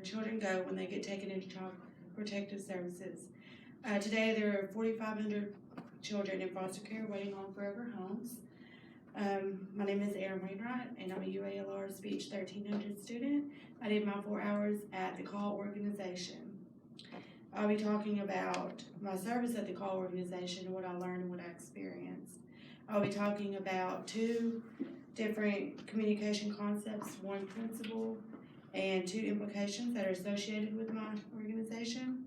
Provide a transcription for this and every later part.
children go when they get taken into Child Protective Services. Today there are 4,500 children in foster care waiting on forever homes. My name is Erin W, and I'm a UALR Speech 1300 student. I did my 4 hours at the CALL organization. I'll be talking about my service at the CALL organization and what I learned and what I experienced. I'll be talking about 2 different communication concepts, 1 principle, and 2 implications that are associated with my organization.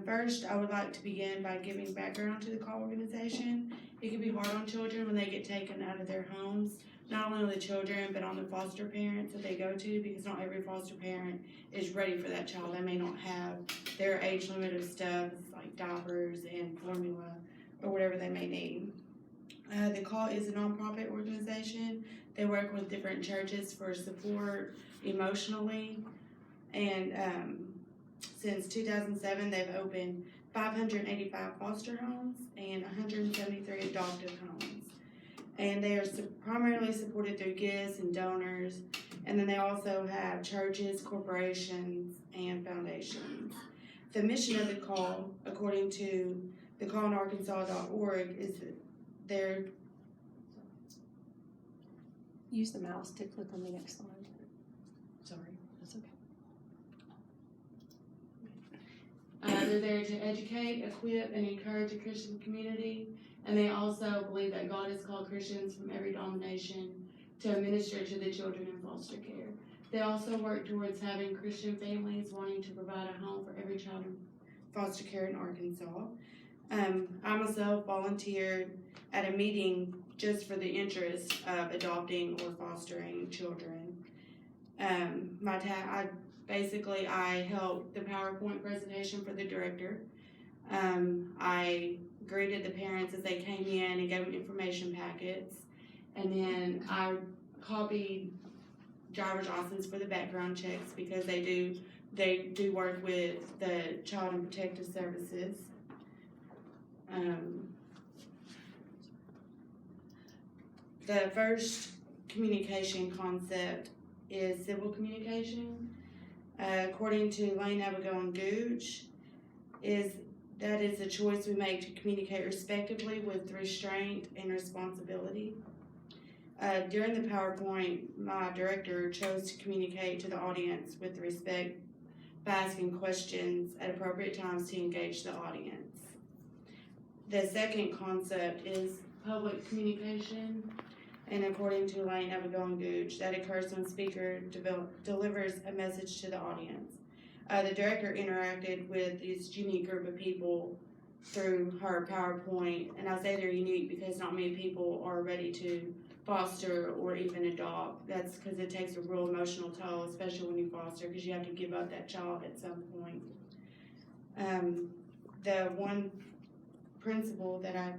First, I would like to begin by giving background to the CALL organization. It can be hard on children when they get taken out of their homes, not only on the children, but on the foster parents that they go to, because not every foster parent is ready for that child. They may not have their age limit of stuff, like diapers and formula, or whatever they may need. The CALL is a nonprofit organization. They work with different churches for support emotionally, and since 2007, they've opened 585 foster homes and 173 adoptive homes. And they are primarily supported through gifts and donors, and then they also have churches, corporations, and foundations. The mission of the CALL, according to thecallinarkansas.org, is that they're... Use the mouse to click on the next slide. Sorry. That's okay. They're there to educate, equip, and encourage a Christian community, and they also believe that God has called Christians from every denomination to minister to the children in foster care. They also work towards having Christian families wanting to provide a home for every child in foster care in Arkansas. I myself volunteered at a meeting just for the interest of adopting or fostering children. I held the PowerPoint presentation for the director. I greeted the parents as they came in and gave them information packets. And then I copied driver's license for the background checks, because they do work with the Child and Protective Services. The first communication concept is civil communication. According to Lane, Abigail, and Gooch, that is a choice we make to communicate respectively with restraint and responsibility. During the PowerPoint, my director chose to communicate to the audience with respect by asking questions at appropriate times to engage the audience. The second concept is public communication, and according to Lane, Abigail, and Gooch, that occurs when speaker delivers a message to the audience. The director interacted with this unique group of people through her PowerPoint, and I say they're unique because not many people are ready to foster or even adopt. That's because it takes a real emotional toll, especially when you foster, because you have to give up that child at some point. The one principle that I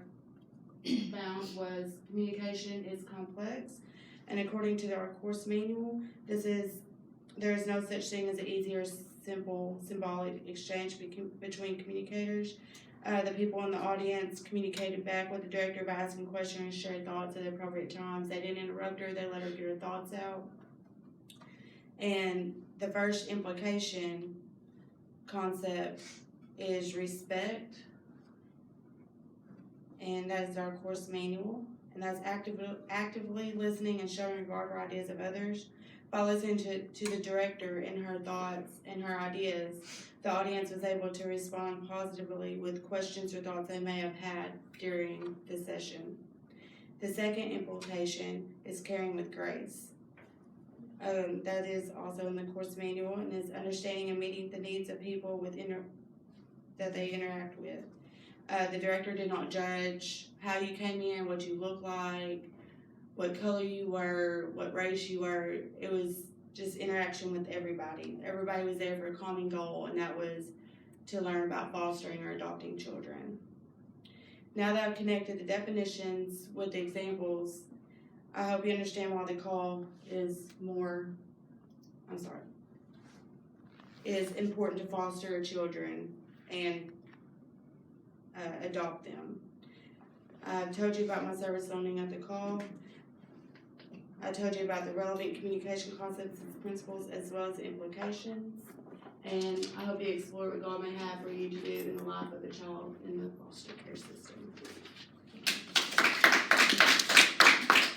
found was communication is complex, and according to our course manual, there is no such thing as an easy or simple symbolic exchange between communicators. The people in the audience communicated back with the director by asking questions and shared thoughts at the appropriate times. They didn't interrupt her, they let her get her thoughts out. And the first implication concept is respect, and that is our course manual, and that's actively listening and showing regard for ideas of others. By listening to the director and her thoughts and her ideas, the audience was able to respond positively with questions or thoughts they may have had during the session. The second implication is caring with grace. That is also in the course manual, and is understanding and meeting the needs of people that they interact with. The director did not judge how you came in, what you look like, what color you were, what race you were. It was just interaction with everybody. Everybody was there for a common goal, and that was to learn about fostering or adopting children. Now that I've connected the definitions with the examples, I hope you understand why the CALL is important to foster children and adopt them. I've told you about my service learning at the CALL. I told you about the relevant communication concepts and principles as well as the implications. And I hope you explore what God may have for you to do in the life of a child in the foster care system.